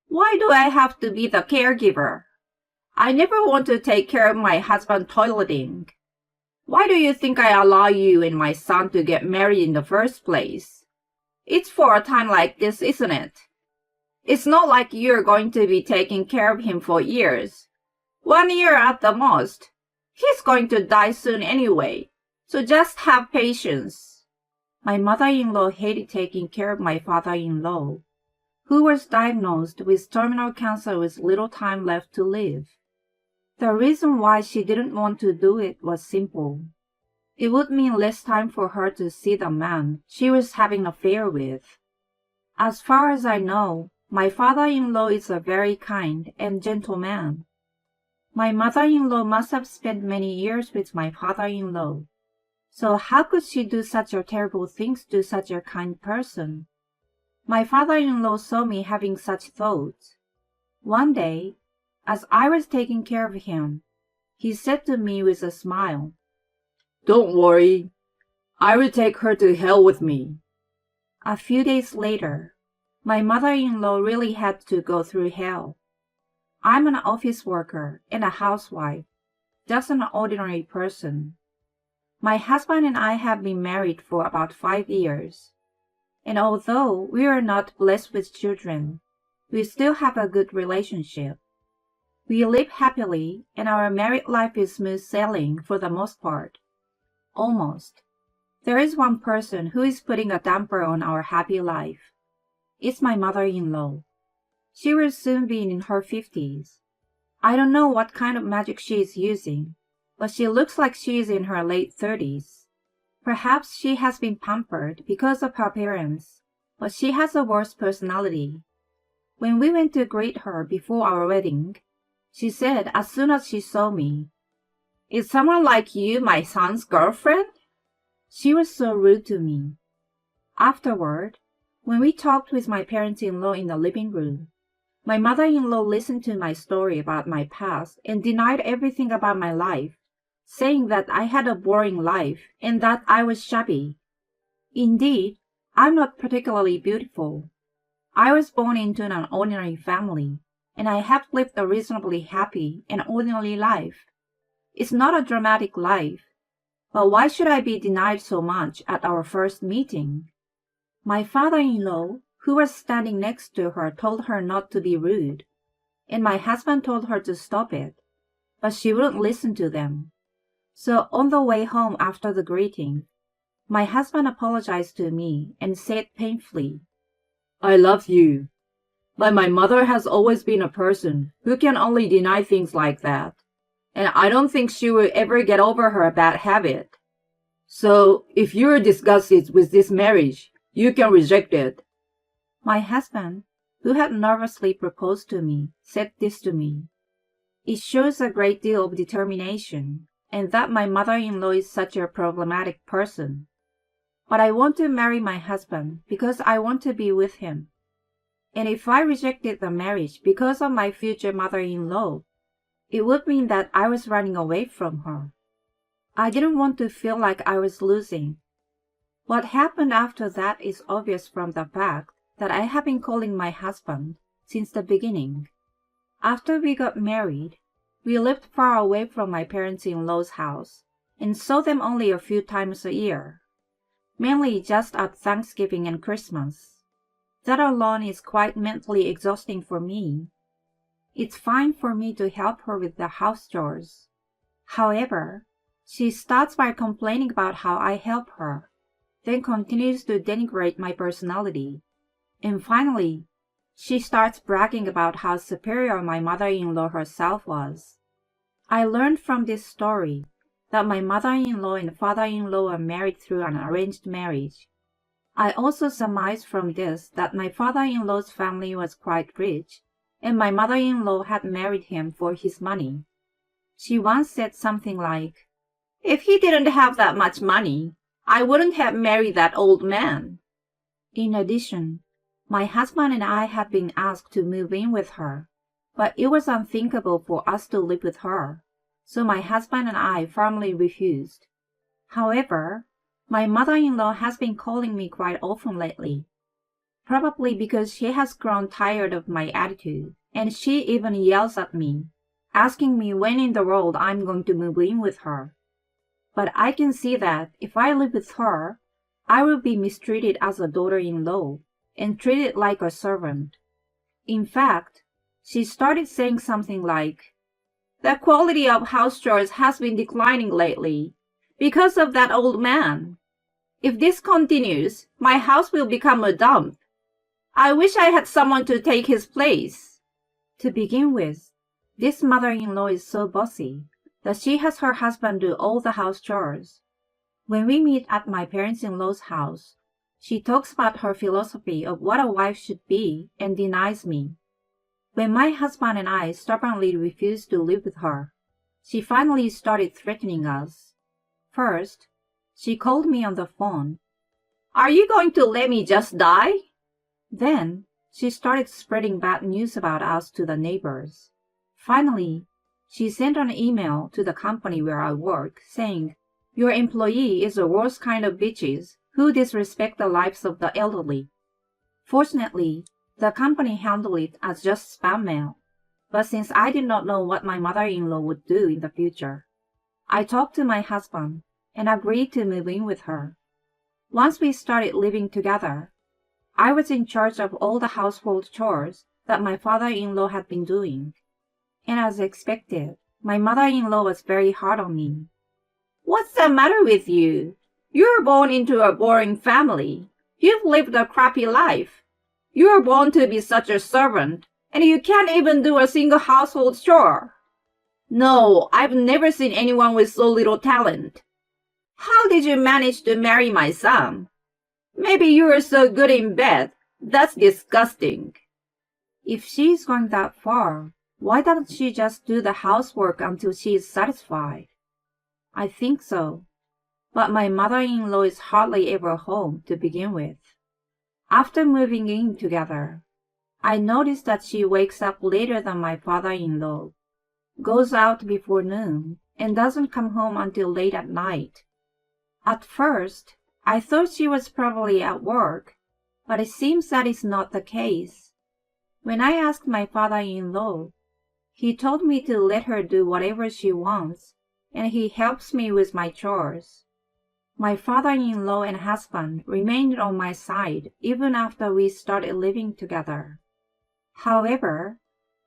Why do I have to be the caregiver? I never want to take care of my husband toileting. Why do you think I allow you and my son to get married in the first place? It's for a time like this, isn't it? It's not like you're going to be taking care of him for years. 1 year at the most. He's going to die soon anyway, so just have patience. My mother-in-law hated taking care of my father-in-law, who was diagnosed with terminal cancer with little time left to live. The reason why she didn't want to do it was simple. It would mean less time for her to see the man she was having an affair with. As far as I know, my father-in-law is a very kind and gentle man. My mother-in-law must have spent many years with my father-in-law. So how could she do such a terrible things to such a kind person? My father-in-law saw me having such thoughts. One day, as I was taking care of him, he said to me with a smile, "Don't worry. I will take her to hell with me." A few days later, my mother-in-law really had to go through hell. I'm an office worker and a housewife, just an ordinary person. My husband and I have been married for about 5 years. And although we are not blessed with children, we still have a good relationship. We live happily and our married life is smooth sailing for the most part. Almost. There is one person who is putting a damper on our happy life. It's my mother-in-law. She will soon be in her 50s. I don't know what kind of magic she is using, but she looks like she is in her late 30s. Perhaps she has been pampered because of her appearance, but she has a worse personality. When we went to greet her before our wedding, she said as soon as she saw me, "Is someone like you my son's girlfriend?" She was so rude to me. Afterward, when we talked with my parents-in-law in the living room, my mother-in-law listened to my story about my past and denied everything about my life, saying that I had a boring life and that I was shabby. Indeed, I'm not particularly beautiful. I was born into an ordinary family, and I have lived a reasonably happy and ordinary life. It's not a dramatic life, but why should I be denied so much at our first meeting? My father-in-law, who was standing next to her, told her not to be rude, and my husband told her to stop it, but she wouldn't listen to them. So on the way home after the greeting, my husband apologized to me and said painfully, "I love you, but my mother has always been a person who can only deny things like that, and I don't think she will ever get over her bad habit. So if you're disgusted with this marriage, you can reject it." My husband, who had nervously proposed to me, said this to me. It shows a great deal of determination, and that my mother-in-law is such a problematic person. But I want to marry my husband because I want to be with him. And if I rejected the marriage because of my future mother-in-law, it would mean that I was running away from her. I didn't want to feel like I was losing. What happened after that is obvious from the fact that I have been calling my husband since the beginning. After we got married, we lived far away from my parents-in-law's house and saw them only a few times a year, mainly just at Thanksgiving and Christmas. That alone is quite mentally exhausting for me. It's fine for me to help her with the house chores. However, she starts by complaining about how I help her, then continues to denigrate my personality, and finally, she starts bragging about how superior my mother-in-law herself was. I learned from this story that my mother-in-law and father-in-law are married through an arranged marriage. I also surmised from this that my father-in-law's family was quite rich, and my mother-in-law had married him for his money. She once said something like, "If he didn't have that much money, I wouldn't have married that old man." In addition, my husband and I had been asked to move in with her, but it was unthinkable for us to live with her, so my husband and I firmly refused. However, my mother-in-law has been calling me quite often lately. Probably because she has grown tired of my attitude, and she even yells at me, asking me when in the world I'm going to move in with her. But I can see that if I live with her, I will be mistreated as a daughter-in-law and treated like a servant. In fact, she started saying something like, "The quality of house chores has been declining lately because of that old man. If this continues, my house will become a dump. I wish I had someone to take his place." To begin with, this mother-in-law is so bossy that she has her husband do all the house chores. When we meet at my parents-in-law's house, she talks about her philosophy of what a wife should be and denies me. When my husband and I stubbornly refused to live with her, she finally started threatening us. First, she called me on the phone. "Are you going to let me just die?" Then, she started spreading bad news about us to the neighbors. Finally, she sent an email to the company where I work saying, "Your employee is the worst kind of bitches who disrespect the lives of the elderly." Fortunately, the company handled it as just spam mail. But since I did not know what my mother-in-law would do in the future, I talked to my husband and agreed to move in with her. Once we started living together, I was in charge of all the household chores that my father-in-law had been doing. And as expected, my mother-in-law was very hard on me. "What's the matter with you? You're born into a boring family. You've lived a crappy life. You're born to be such a servant, and you can't even do a single household chore. No, I've never seen anyone with so little talent. How did you manage to marry my son? Maybe you were so good in bed. That's disgusting." If she's going that far, why doesn't she just do the housework until she is satisfied? I think so. But my mother-in-law is hardly ever home to begin with. After moving in together, I noticed that she wakes up later than my father-in-law, goes out before noon, and doesn't come home until late at night. At first, I thought she was probably at work, but it seems that is not the case. When I asked my father-in-law, he told me to let her do whatever she wants, and he helps me with my chores. My father-in-law and husband remained on my side even after we started living together. However,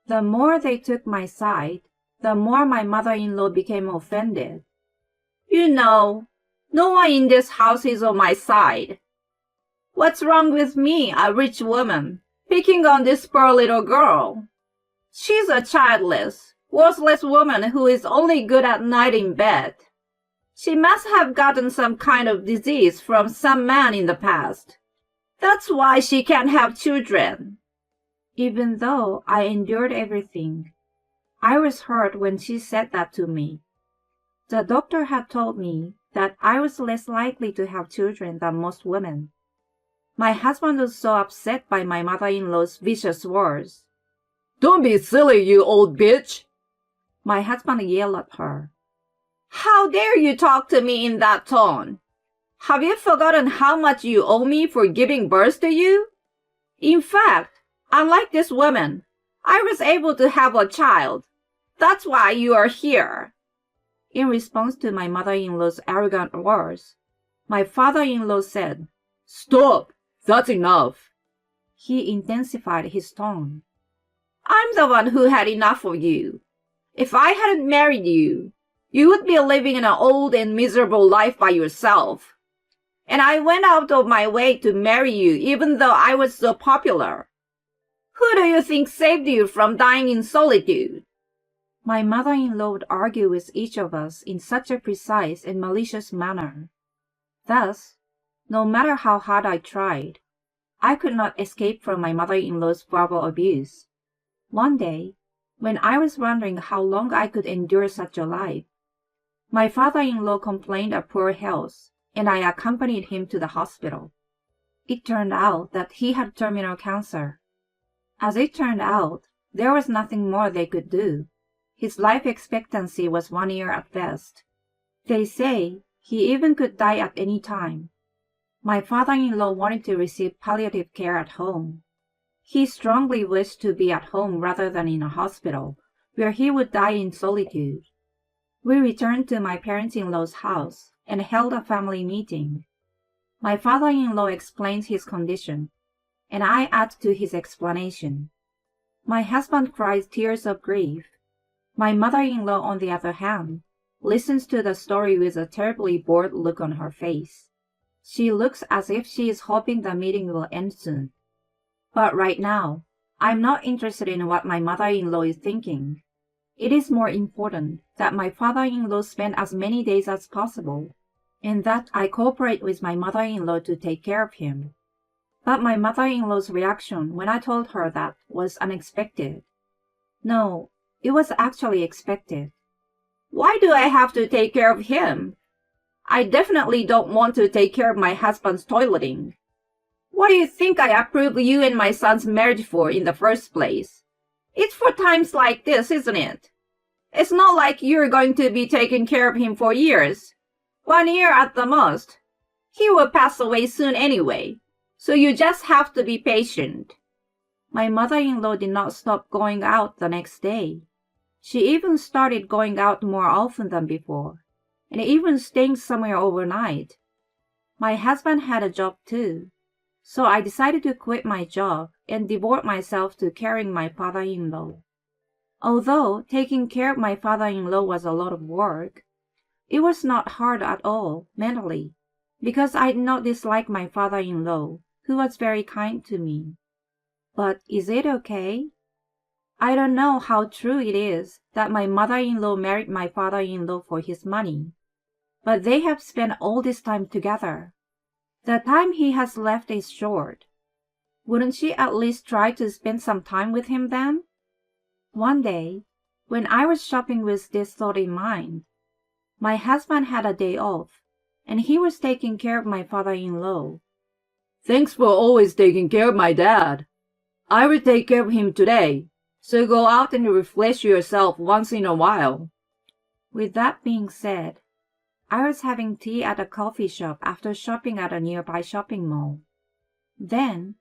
the more they took my side, the more my mother-in-law became offended. "You know, no one in this house is on my side. What's wrong with me, a rich woman, picking on this poor little girl? She's a childless, worthless woman who is only good at night in bed. She must have gotten some kind of disease from some man in the past. That's why she can't have children." Even though I endured everything, I was hurt when she said that to me. The doctor had told me that I was less likely to have children than most women. My husband was so upset by my mother-in-law's vicious words. "Don't be silly, you old bitch!" My husband yelled at her. "How dare you talk to me in that tone? Have you forgotten how much you owe me for giving birth to you? In fact, unlike this woman, I was able to have a child. That's why you are here." In response to my mother-in-law's arrogant words, my father-in-law said, "Stop! That's enough." He intensified his tone. "I'm the one who had enough of you. If I hadn't married you, you would be living an old and miserable life by yourself. And I went out of my way to marry you even though I was so popular. Who do you think saved you from dying in solitude?" My mother-in-law would argue with each of us in such a precise and malicious manner. Thus, no matter how hard I tried, I could not escape from my mother-in-law's verbal abuse. One day, when I was wondering how long I could endure such a life, my father-in-law complained of poor health, and I accompanied him to the hospital. It turned out that he had terminal cancer. As it turned out, there was nothing more they could do. His life expectancy was 1 year at best. They say he even could die at any time. My father-in-law wanted to receive palliative care at home. He strongly wished to be at home rather than in a hospital, where he would die in solitude. We returned to my parents-in-law's house and held a family meeting. My father-in-law explained his condition, and I added to his explanation. My husband cries tears of grief. My mother-in-law, on the other hand, listens to the story with a terribly bored look on her face. She looks as if she is hoping the meeting will end soon. But right now, I'm not interested in what my mother-in-law is thinking. It is more important that my father-in-law spend as many days as possible, and that I cooperate with my mother-in-law to take care of him. But my mother-in-law's reaction when I told her that was unexpected. No, it was actually expected. Why do I have to take care of him? I definitely don't want to take care of my husband's toileting. What do you think I approved you and my son's marriage for in the first place? It's for times like this, isn't it? It's not like you're going to be taking care of him for years. 1 year at the most. He will pass away soon anyway, so you just have to be patient. My mother-in-law did not stop going out the next day. She even started going out more often than before, and even staying somewhere overnight. My husband had a job too, so I decided to quit my job and devote myself to caring my father-in-law. Although taking care of my father-in-law was a lot of work, it was not hard at all mentally, because I did not dislike my father-in-law, who was very kind to me. But is it okay? I don't know how true it is that my mother-in-law married my father-in-law for his money, but they have spent all this time together. The time he has left is short. Wouldn't she at least try to spend some time with him then? One day, when I was shopping with this thought in mind, my husband had a day off, and he was taking care of my father-in-law. Thanks for always taking care of my dad. I will take care of him today, so go out and refresh yourself once in a while. With that being said, I was having tea at a coffee shop after shopping at a nearby shopping mall. Then,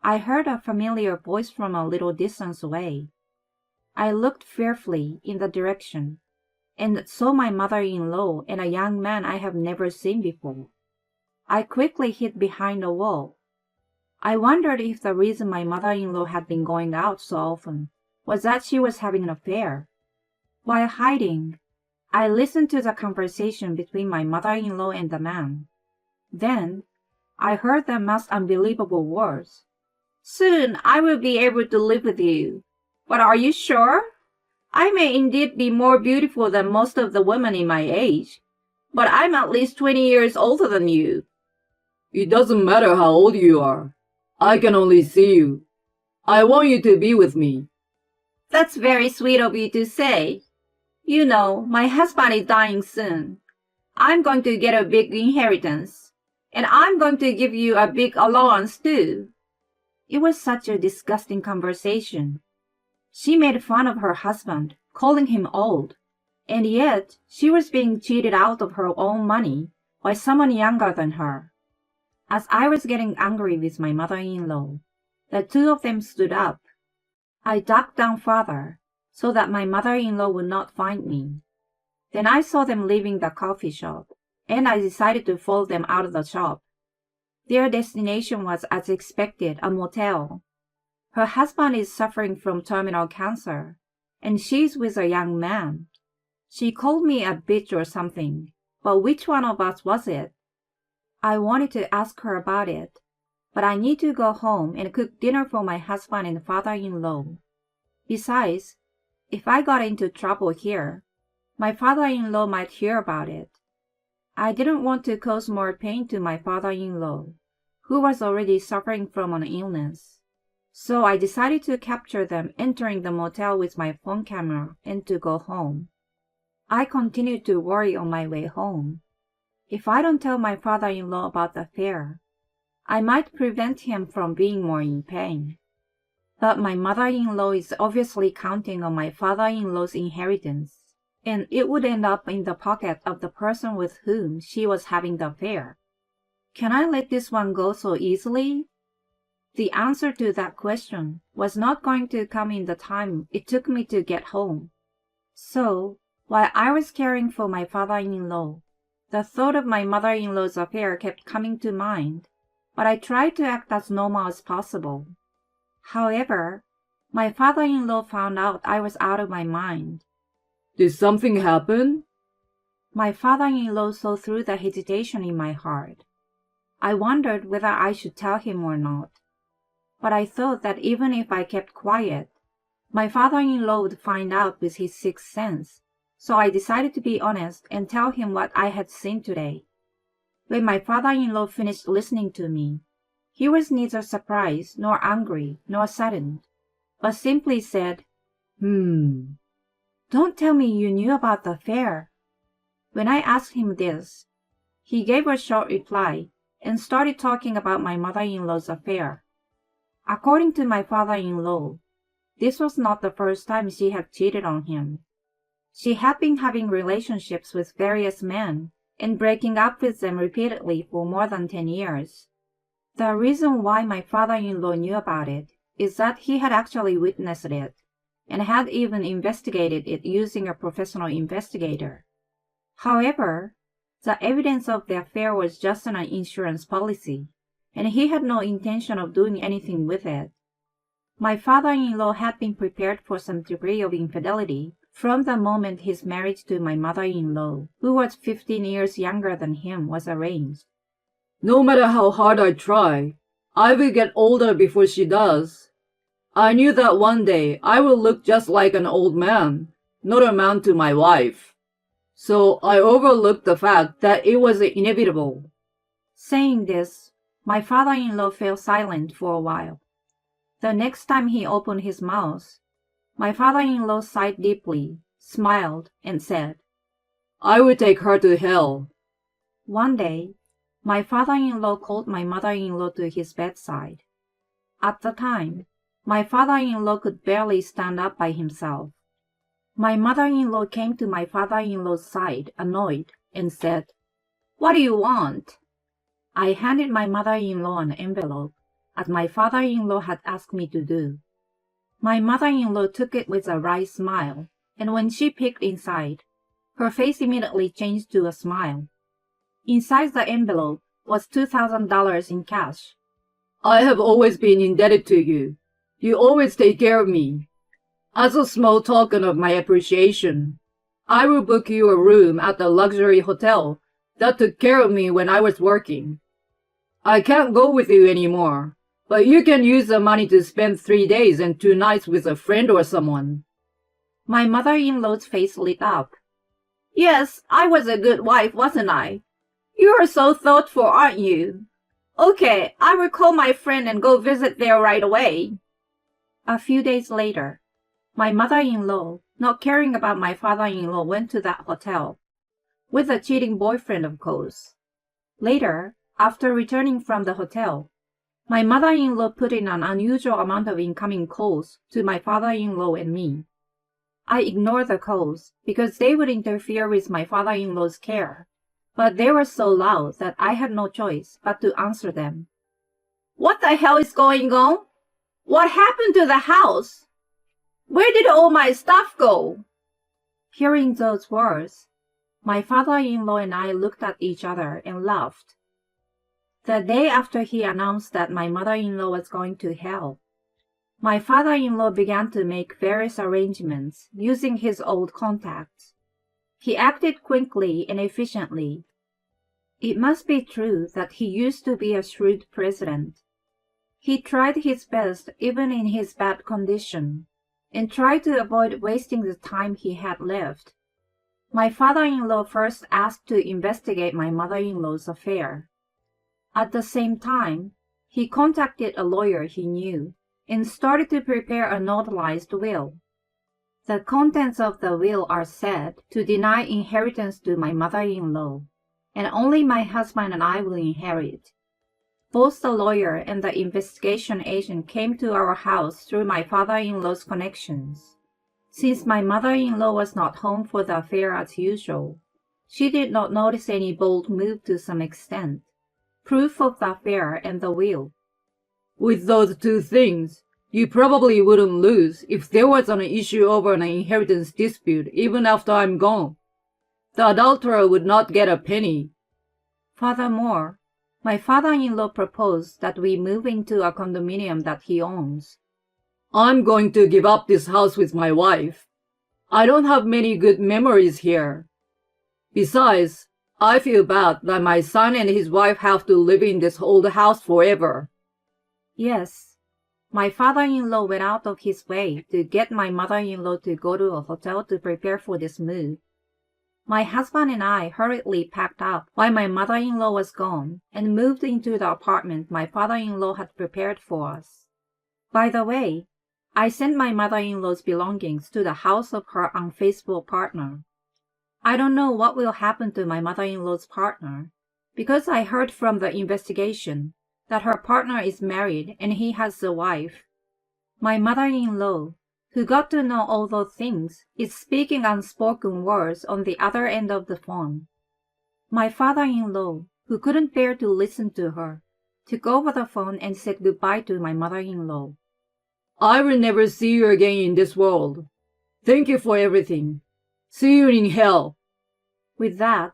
I heard a familiar voice from a little distance away. I looked fearfully in the direction, and saw my mother-in-law and a young man I have never seen before. I quickly hid behind a wall. I wondered if the reason my mother-in-law had been going out so often was that she was having an affair. While hiding, I listened to the conversation between my mother-in-law and the man. Then, I heard the most unbelievable words. Soon I will be able to live with you. But are you sure? I may indeed be more beautiful than most of the women in my age, but I'm at least 20 years older than you. It doesn't matter how old you are. I can only see you. I want you to be with me. That's very sweet of you to say. You know, my husband is dying soon. I'm going to get a big inheritance, and I'm going to give you a big allowance too. It was such a disgusting conversation. She made fun of her husband, calling him old, and yet she was being cheated out of her own money by someone younger than her. As I was getting angry with my mother-in-law, the two of them stood up. I ducked down farther, so that my mother-in-law would not find me. Then I saw them leaving the coffee shop, and I decided to follow them out of the shop. Their destination was, as expected, a motel. Her husband is suffering from terminal cancer, and she's with a young man. She called me a bitch or something, but which one of us was it? I wanted to ask her about it, but I need to go home and cook dinner for my husband and father-in-law. Besides, if I got into trouble here, my father-in-law might hear about it. I didn't want to cause more pain to my father-in-law, who was already suffering from an illness. So I decided to capture them entering the motel with my phone camera and to go home. I continued to worry on my way home. If I don't tell my father-in-law about the affair, I might prevent him from being more in pain. But my mother-in-law is obviously counting on my father-in-law's inheritance, and it would end up in the pocket of the person with whom she was having the affair. Can I let this one go so easily? The answer to that question was not going to come in the time it took me to get home. So, while I was caring for my father-in-law, the thought of my mother-in-law's affair kept coming to mind, but I tried to act as normal as possible. However, my father-in-law found out I was out of my mind. Did something happen? My father-in-law saw through the hesitation in my heart. I wondered whether I should tell him or not. But I thought that even if I kept quiet, my father-in-law would find out with his sixth sense, so I decided to be honest and tell him what I had seen today. When my father-in-law finished listening to me, he was neither surprised nor angry nor saddened, but simply said, Don't tell me you knew about the affair. When I asked him this, he gave a short reply and started talking about my mother-in-law's affair. According to my father-in-law, this was not the first time she had cheated on him. She had been having relationships with various men and breaking up with them repeatedly for more than 10 years. The reason why my father-in-law knew about it is that he had actually witnessed it and had even investigated it using a professional investigator. However, the evidence of the affair was just an insurance policy, and he had no intention of doing anything with it. My father-in-law had been prepared for some degree of infidelity from the moment his marriage to my mother-in-law, who was 15 years younger than him, was arranged. No matter how hard I try, I will get older before she does. I knew that one day I will look just like an old man, not a man to my wife. So I overlooked the fact that it was inevitable. Saying this, my father-in-law fell silent for a while. The next time he opened his mouth, my father-in-law sighed deeply, smiled, and said, I will take her to hell. One day, my father-in-law called my mother-in-law to his bedside. At the time, my father-in-law could barely stand up by himself. My mother-in-law came to my father-in-law's side, annoyed, and said, What do you want? I handed my mother-in-law an envelope, as my father-in-law had asked me to do. My mother-in-law took it with a wry smile, and when she peeked inside, her face immediately changed to a smile. Inside the envelope was $2,000 in cash. I have always been indebted to you. You always take care of me. As a small token of my appreciation, I will book you a room at the luxury hotel that took care of me when I was working. I can't go with you anymore, but you can use the money to spend 3 days and 2 nights with a friend or someone. My mother-in-law's face lit up. Yes, I was a good wife, wasn't I? You are so thoughtful, aren't you? Okay, I will call my friend and go visit there right away. A few days later, my mother-in-law, not caring about my father-in-law, went to that hotel. With a cheating boyfriend, of course. Later, after returning from the hotel, my mother-in-law put in an unusual amount of incoming calls to my father-in-law and me. I ignored the calls because they would interfere with my father-in-law's care, but they were so loud that I had no choice but to answer them. What the hell is going on? What happened to the house? Where did all my stuff go? Hearing those words, my father-in-law and I looked at each other and laughed. The day after he announced that my mother-in-law was going to hell, my father-in-law began to make various arrangements using his old contacts. He acted quickly and efficiently. It must be true that he used to be a shrewd president. He tried his best even in his bad condition, and tried to avoid wasting the time he had left. My father-in-law first asked to investigate my mother-in-law's affair. At the same time, he contacted a lawyer he knew and started to prepare a notarized will. The contents of the will are said to deny inheritance to my mother-in-law, and only my husband and I will inherit. Both the lawyer and the investigation agent came to our house through my father-in-law's connections. Since my mother-in-law was not home for the affair as usual, she did not notice any bold move to some extent. proof of the affair, and the will. With those two things, you probably wouldn't lose if there was an issue over an inheritance dispute even after I'm gone. The adulterer would not get a penny. Furthermore, my father-in-law proposed that we move into a condominium that he owns. I'm going to give up this house with my wife. I don't have many good memories here. Besides, I feel bad that my son and his wife have to live in this old house forever. Yes, my father-in-law went out of his way to get my mother-in-law to go to a hotel to prepare for this move. My husband and I hurriedly packed up while my mother-in-law was gone and moved into the apartment my father-in-law had prepared for us. By the way, I sent my mother-in-law's belongings to the house of her unfaithful partner. I don't know what will happen to my mother-in-law's partner, because I heard from the investigation that her partner is married and he has a wife. My mother-in-law, who got to know all those things, is speaking unspoken words on the other end of the phone. My father-in-law, who couldn't bear to listen to her, took over the phone and said goodbye to my mother-in-law. I will never see you again in this world. Thank you for everything. See you in hell. With that,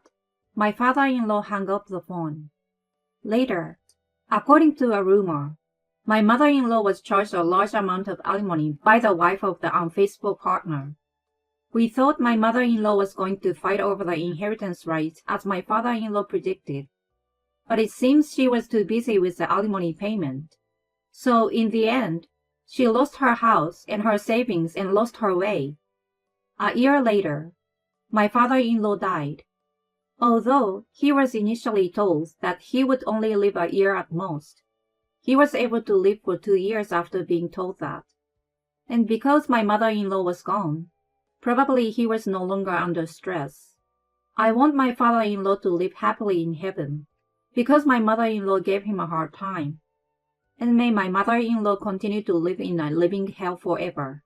my father-in-law hung up the phone. Later, according to a rumor, my mother-in-law was charged a large amount of alimony by the wife of the unfaithful partner. We thought my mother-in-law was going to fight over the inheritance rights as my father-in-law predicted, but it seems she was too busy with the alimony payment. So in the end, she lost her house and her savings and lost her way. A year later, my father-in-law died. Although he was initially told that he would only live a year at most, he was able to live for 2 years after being told that. And because my mother-in-law was gone, probably he was no longer under stress. I want my father-in-law to live happily in heaven, because my mother-in-law gave him a hard time. And may my mother-in-law continue to live in a living hell forever.